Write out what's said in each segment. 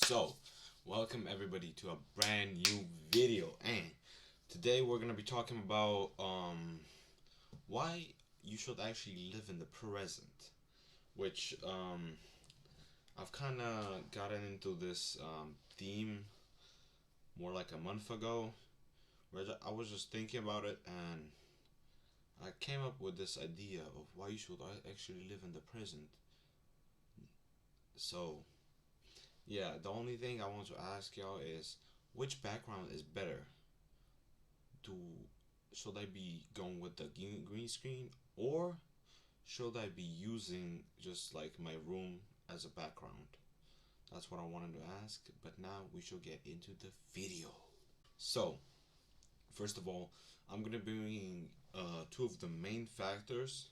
So, welcome everybody to a brand new video, and today we're gonna be talking about why you should actually live in the present, which I've kind of gotten into this theme more like a month ago, where I was just thinking about it, and I came up with this idea of why you should actually live in the present. So, yeah, the only thing I want to ask y'all is which background is better? Do Should I be going with the green screen, or should I be using just like my room as a background? That's what I wanted to ask, but now we should get into the video. So, first of all, I'm gonna be bringing two of the main factors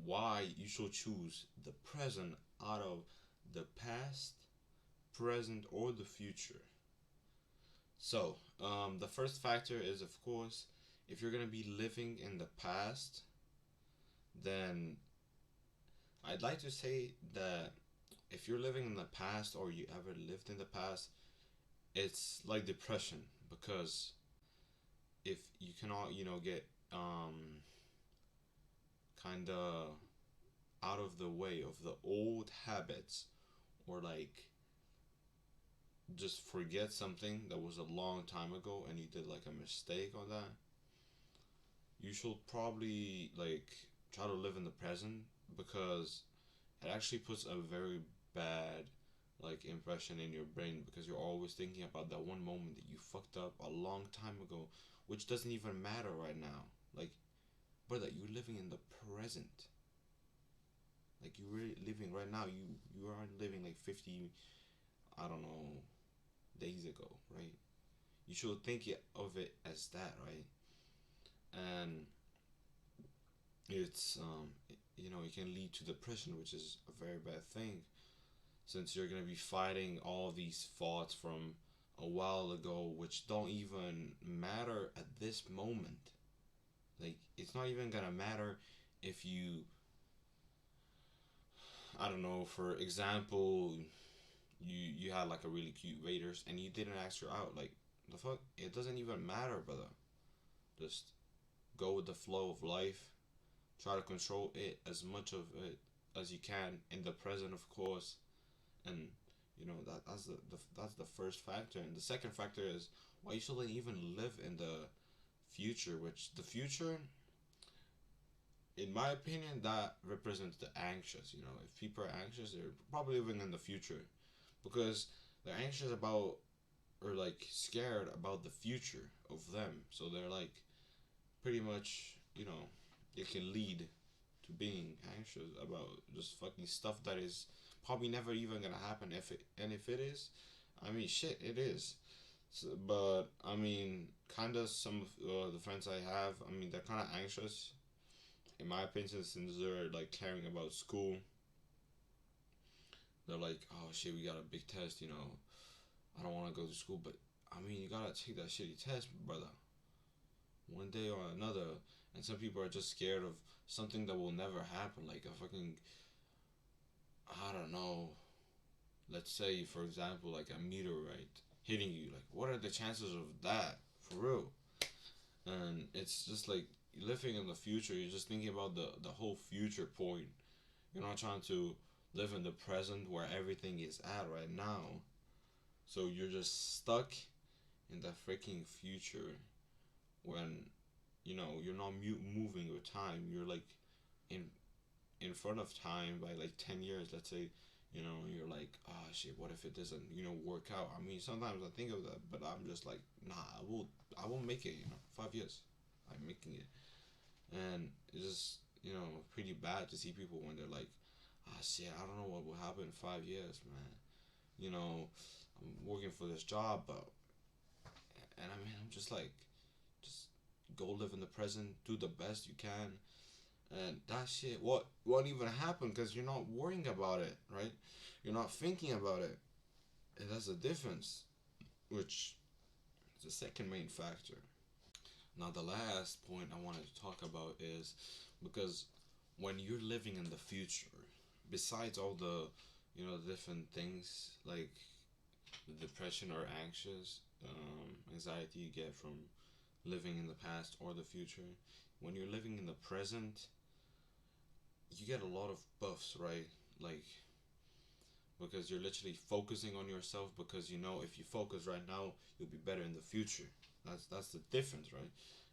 why you should choose the present out of the past, present, or the future. So, the first factor is, of course, if you're gonna be living in the past, then I'd like to say that if you're living in the past or you ever lived in the past, it's like depression because if you cannot, get kind of out of the way of the old habits or like just forget something that was a long time ago and you did like a mistake on that, you should probably like try to live in the present because it actually puts a very bad like impression in your brain because you're always thinking about that one moment that you fucked up a long time ago, which doesn't even matter right now. Like, brother, you're living in the present. Like you're really living right now. You aren't living like 50, I don't know, days ago, right? You should think of it as that, right? And it's it can lead to depression, which is a very bad thing since you're gonna be fighting all these thoughts from a while ago, which don't even matter at this moment. Like it's not even gonna matter if you, I don't know, for example, you had like a really cute waiters and you didn't ask her out. Like the fuck, it doesn't even matter, brother. Just go with the flow of life. Try to control it as much of it as you can in the present, of course, and that's the first factor. And the second factor is why you shouldn't even live in the future, which the future, in my opinion, that represents the anxious. If people are anxious, they're probably living in the future because they're anxious about or like scared about the future of them. So they're like pretty much, it can lead to being anxious about just fucking stuff that is probably never even gonna happen. If it is, I mean, shit, it is. So, but I mean, kind of some of the friends I have, I mean, they're kind of anxious, in my opinion, since they're like caring about school. They're like, oh shit, we got a big test. I don't want to go to school, but I mean, you gotta take that shitty test, brother. One day or another, and some people are just scared of something that will never happen, like a fucking, I don't know, let's say for example like a meteorite hitting you. Like what are the chances of that, for real? And it's just like living in the future, you're just thinking about the whole future point. You're not trying to live in the present where everything is at right now. So you're just stuck in the freaking future when you're not moving with time. You're like in in front of time by like 10 years, let's say. You're like, oh shit, what if it doesn't work out? I mean, sometimes I think of that, but I'm just like, nah, I will make it. 5 years I'm making it. And it's just pretty bad to see people when they're like, ah shit, I don't know what will happen in 5 years, man. I'm working for this job, but and I mean, I'm just like, just go live in the present, do the best you can, and that shit what won't even happen because you're not worrying about it, right? You're not thinking about it, and that's the difference, which is the second main factor. Now the last point I wanted to talk about is because when you're living in the future, besides all the different things like the depression or anxiety you get from living in the past or the future. When you're living in the present, you get a lot of buffs, right? Like, because you're literally focusing on yourself, because you know if you focus right now, you'll be better in the future. That's the difference, right?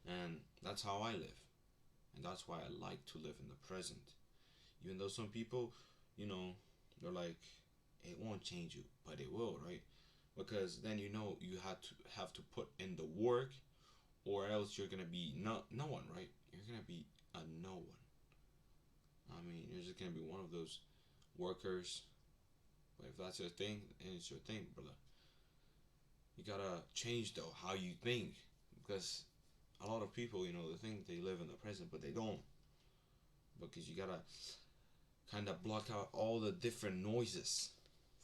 And that's how I live, and that's why I like to live in the present. Even though some people, you know, they're like, it won't change you, but it will, right? Because then you know you have to put in the work, or else you're gonna be no one, right? You're gonna be a no one. I mean, you're just gonna be one of those workers. But if that's your thing, then it's your thing, brother. You gotta change though how you think, because a lot of people, they think they live in the present, but they don't. Because you gotta kind of block out all the different noises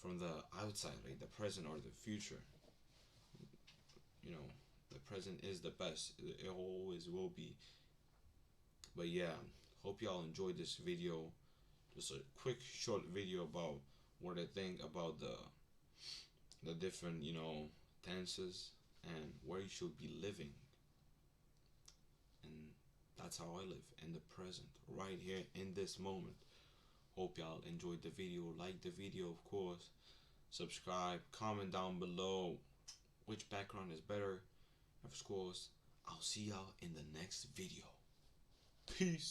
from the outside, like the present or the future. You know, the present is the best. It always will be. But yeah, hope y'all enjoyed this video. Just a quick, short video about what I think about the different, tenses and where you should be living. And that's how I live in the present, right here in this moment. Hope y'all enjoyed the video. Like the video, of course. Subscribe. Comment down below which background is better. Of course, I'll see y'all in the next video. Peace.